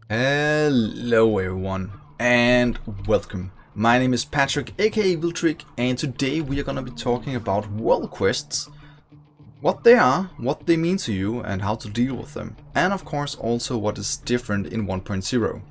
Hello everyone and welcome. My name is Patrick aka Eviltrick, and today we are gonna be talking about world quests, what they are, what they mean to you and how to deal with them, and of course also what is different in 1.0.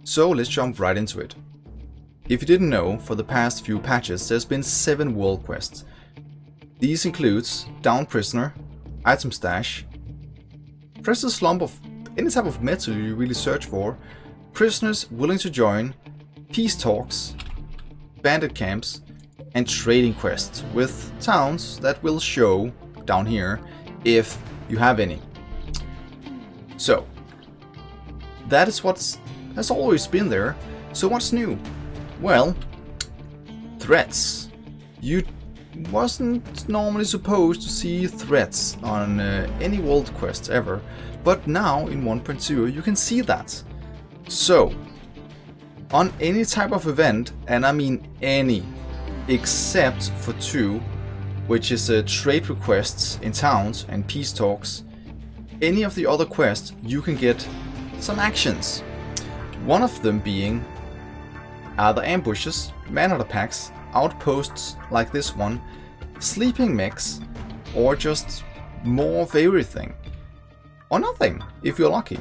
So let's jump right into it. If you didn't know, for the past few patches there's been 7 world quests. These includes Down Prisoner, Item Stash, Precious Slump of any type of metal you really search for, prisoners willing to join, peace talks, bandit camps, and trading quests with towns that will show down here if you have any. So that is what has always been there. So what's new? Well, threats. You wasn't normally supposed to see threats on any world quest ever, but now in 1.0 you can see that. So on any type of event, and I mean any, except for 2, which is trade requests in towns and peace talks, any of the other quests you can get some actions. One of them being either ambushes, man-hunter packs, outposts like this one, sleeping mechs, or just more of everything. Or nothing, if you're lucky.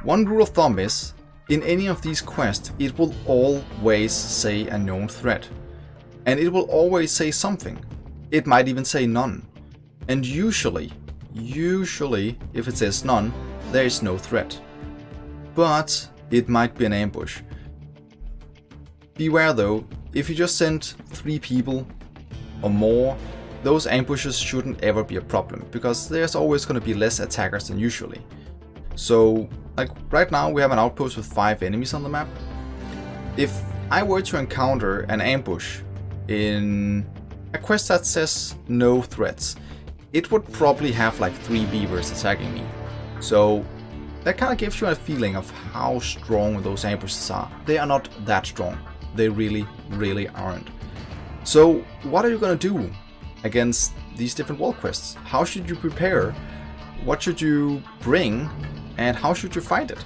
One rule of thumb is, in any of these quests, it will always say a known threat. And it will always say something. It might even say none. And usually, if it says none, there is no threat. But it might be an ambush. Beware though, if you just send 3 people or more, those ambushes shouldn't ever be a problem, because there's always going to be less attackers than usually. So, like right now we have an outpost with 5 enemies on the map. If I were to encounter an ambush in a quest that says no threats, it would probably have like 3 beavers attacking me. So that kind of gives you a feeling of how strong those ambushes are. They are not that strong. They really aren't. So what are you gonna do against these different world quests? How should you prepare? What should you bring? And how should you fight it?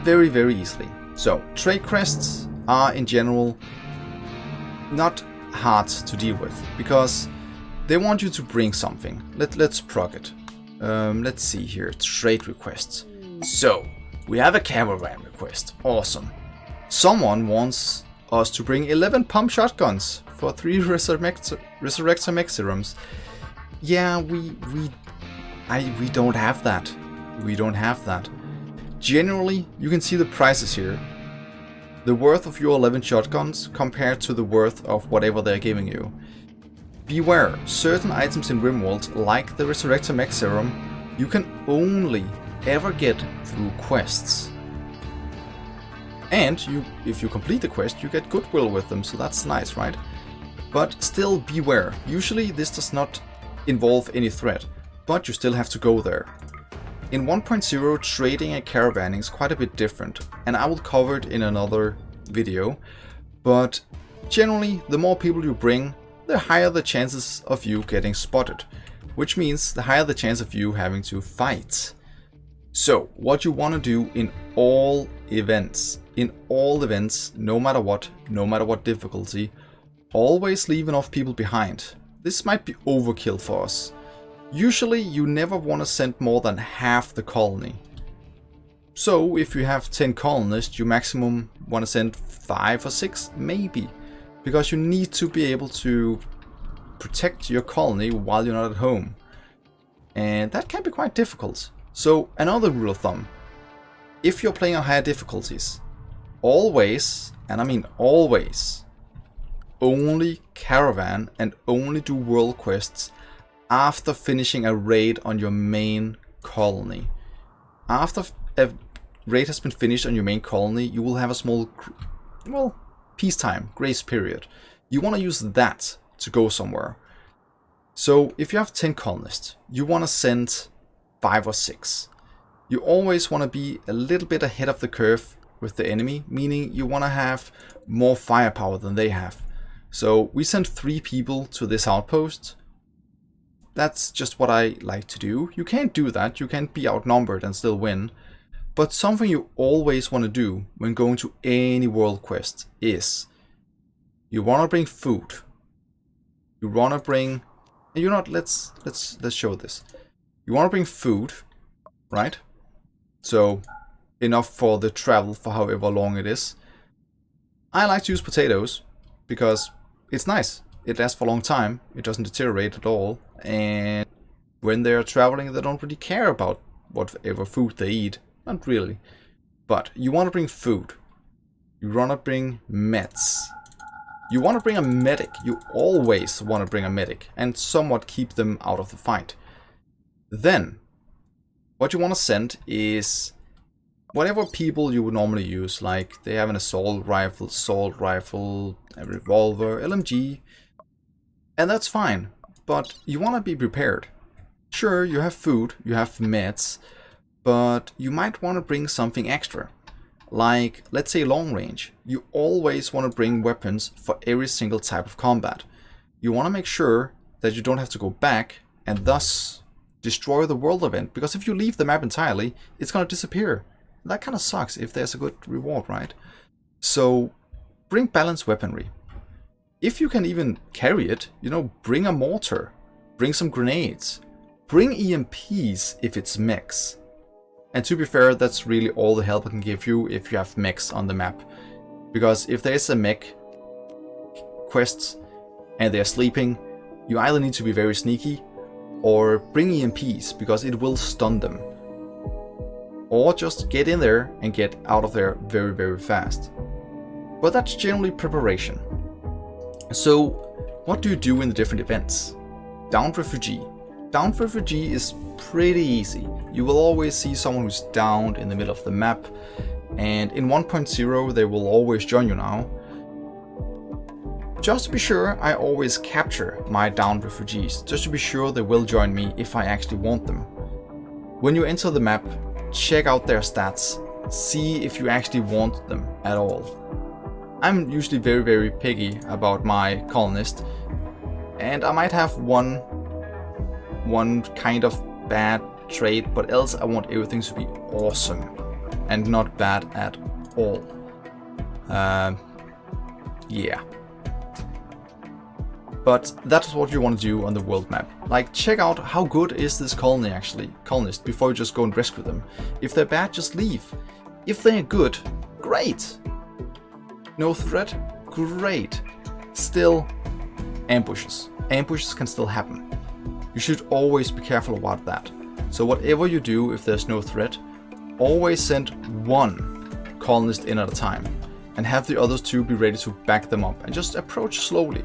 Very easily. So trade quests are in general not hard to deal with, because they want you to bring something. Let's prog it. Let's see here, trade requests. So we have a caravan request. Awesome. Someone wants us to bring 11 pump shotguns for 3 resurrector mech serums. Yeah, we don't have that. We don't have that. Generally, you can see the prices here. The worth of your 11 shotguns compared to the worth of whatever they're giving you. Beware, certain items in Rimworld, like the resurrector mech serum, you can only ever get through quests. And if you complete the quest, you get goodwill with them, so that's nice, right? But still beware. Usually this does not involve any threat, but you still have to go there. In 1.0, trading and caravanning is quite a bit different, and I will cover it in another video. But generally, the more people you bring, the higher the chances of you getting spotted, which means the higher the chance of you having to fight. So what you want to do in all events, no matter what difficulty, always leave enough people behind. This might be overkill for us. Usually you never want to send more than half the colony. So if you have 10 colonists, you maximum want to send 5 or 6 maybe, because you need to be able to protect your colony while you're not at home. And that can be quite difficult. So another rule of thumb, if you're playing on higher difficulties, always, and I mean always, only caravan and only do world quests after finishing a raid on your main colony. After a raid has been finished on your main colony, you will have a small, peacetime, grace period. You want to use that to go somewhere. So if you have 10 colonists, you want to send 5 or 6. You always want to be a little bit ahead of the curve with the enemy, meaning you want to have more firepower than they have. So we sent 3 people to this outpost. That's just what I like to do. You can't do that, you can't be outnumbered and still win. But something you always want to do when going to any world quest is you want to bring food. You want to bring, you know what, let's show this. You want to bring food, right? So enough for the travel for however long it is. I like to use potatoes because it's nice. It lasts for a long time. It doesn't deteriorate at all. And when they're traveling, they don't really care about whatever food they eat. Not really. But you want to bring food. You want to bring meds. You want to bring a medic. You always want to bring a medic and somewhat keep them out of the fight. Then, what you want to send is whatever people you would normally use. Like they have an assault rifle, a revolver, LMG. And that's fine. But you want to be prepared. Sure, you have food, you have meds. But you might want to bring something extra. Like, let's say long range. You always want to bring weapons for every single type of combat. You want to make sure that you don't have to go back and thus destroy the world event. Because if you leave the map entirely, it's going to disappear. That kind of sucks if there's a good reward, right? So, bring balanced weaponry. If you can even carry it, you know, bring a mortar. Bring some grenades. Bring EMPs if it's mechs. And to be fair, that's really all the help I can give you if you have mechs on the map. Because if there's a mech quest and they're sleeping, you either need to be very sneaky or bring EMPs because it will stun them. Or just get in there and get out of there very, very fast. But that's generally preparation. So, what do you do in the different events? Downed refugee. Downed refugee is pretty easy. You will always see someone who's downed in the middle of the map, and in 1.0 they will always join you now. Just to be sure, I always capture my downed refugees, just to be sure they will join me if I actually want them. When you enter the map, check out their stats, see if you actually want them at all. I'm usually very, very picky about my colonist, and I might have one kind of bad trait, but else I want everything to be awesome and not bad at all. Yeah. But that's what you want to do on the world map. Like, check out how good is this colonist before you just go and rescue them. If they're bad, just leave. If they're good, great. No threat, great. Still, ambushes. Ambushes can still happen. You should always be careful about that. So whatever you do, if there's no threat, always send one colonist in at a time and have the others two be ready to back them up and just approach slowly.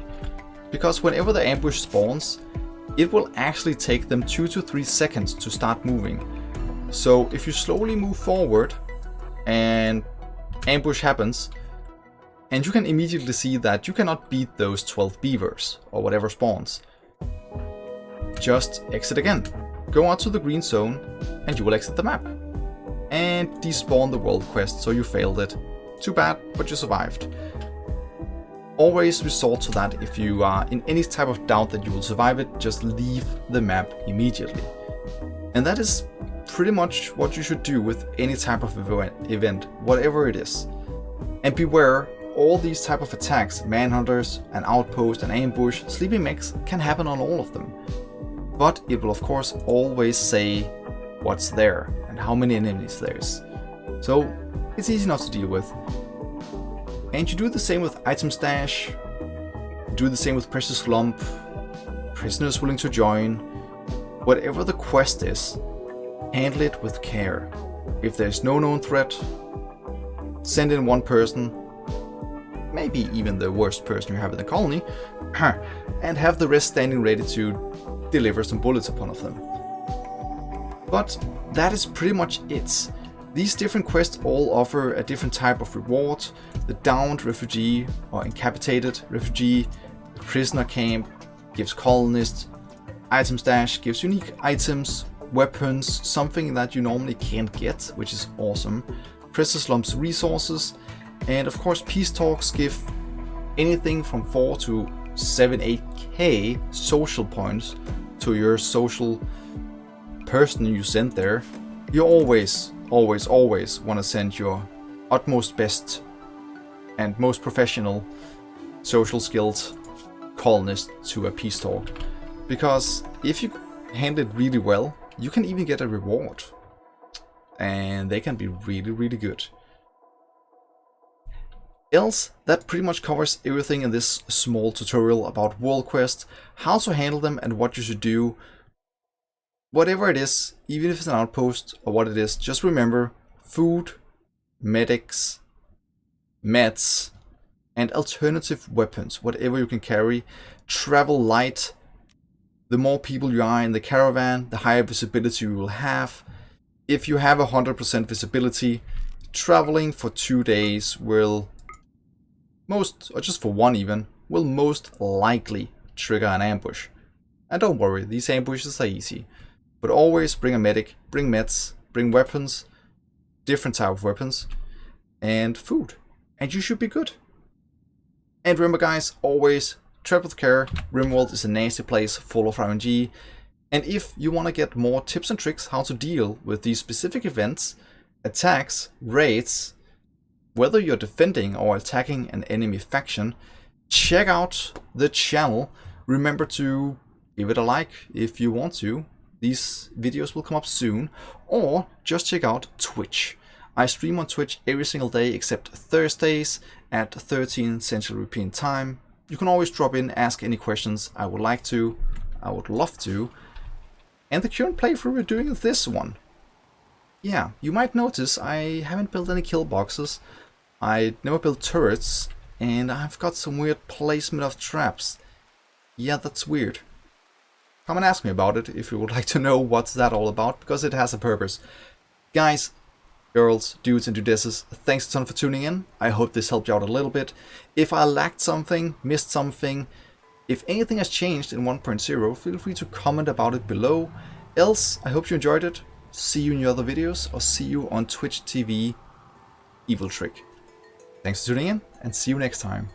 Because whenever the ambush spawns, it will actually take them 2 to 3 seconds to start moving. So if you slowly move forward and ambush happens, and you can immediately see that you cannot beat those 12 beavers or whatever spawns, just exit again. Go out to the green zone and you will exit the map. And despawn the world quest, so you failed it. Too bad, but you survived. Always resort to that. If you are in any type of doubt that you will survive it, just leave the map immediately. And that is pretty much what you should do with any type of event, whatever it is. And beware, all these type of attacks, manhunters, an outpost, an ambush, sleeping mechs, can happen on all of them. But it will of course always say what's there and how many enemies there is. So it's easy enough to deal with. And you do the same with item stash, do the same with precious lump, prisoners willing to join. Whatever the quest is, handle it with care. If there's no known threat, send in one person, maybe even the worst person you have in the colony, and have the rest standing ready to deliver some bullets upon of them. But that is pretty much it. These different quests all offer a different type of reward. The downed refugee or incapacitated refugee, the prisoner camp gives colonists, item stash gives unique items, weapons, something that you normally can't get, which is awesome. Precious lumps resources, and of course peace talks give anything from 4 to 7-8k social points to your social person you send there, you always want to send your utmost best and most professional social skills colonist to a peace talk. Because if you handle it really well, you can even get a reward. And they can be really good. Else, that pretty much covers everything in this small tutorial about world quests, how to handle them and what you should do. Whatever it is, even if it's an outpost or what it is, just remember food, medics, meds, and alternative weapons, whatever you can carry. Travel light. The more people you are in the caravan, the higher visibility you will have. If you have 100% visibility, traveling for 2 days will or just for one even, will most likely trigger an ambush. And don't worry, these ambushes are easy. But always bring a medic, bring meds, bring weapons, different type of weapons, and food. And you should be good. And remember guys, always travel with care. Rimworld is a nasty place full of RNG. And if you want to get more tips and tricks how to deal with these specific events, attacks, raids, whether you're defending or attacking an enemy faction, check out the channel. Remember to give it a like if you want to. These videos will come up soon. Or just check out Twitch. I stream on Twitch every single day except Thursdays at 13 Central European Time. You can always drop in, ask any questions. I would love to. And the current playthrough we're doing is this one. Yeah, you might notice I haven't built any kill boxes. I never built turrets, and I've got some weird placement of traps. Yeah, that's weird. Come and ask me about it if you would like to know what's that all about, because it has a purpose. Guys, girls, dudes and dudesses, thanks a ton for tuning in. I hope this helped you out a little bit. If I lacked something, missed something, if anything has changed in 1.0, feel free to comment about it below. Else, I hope you enjoyed it. See you in your other videos, or see you on Twitch TV Eviltrick. Thanks for tuning in, and see you next time.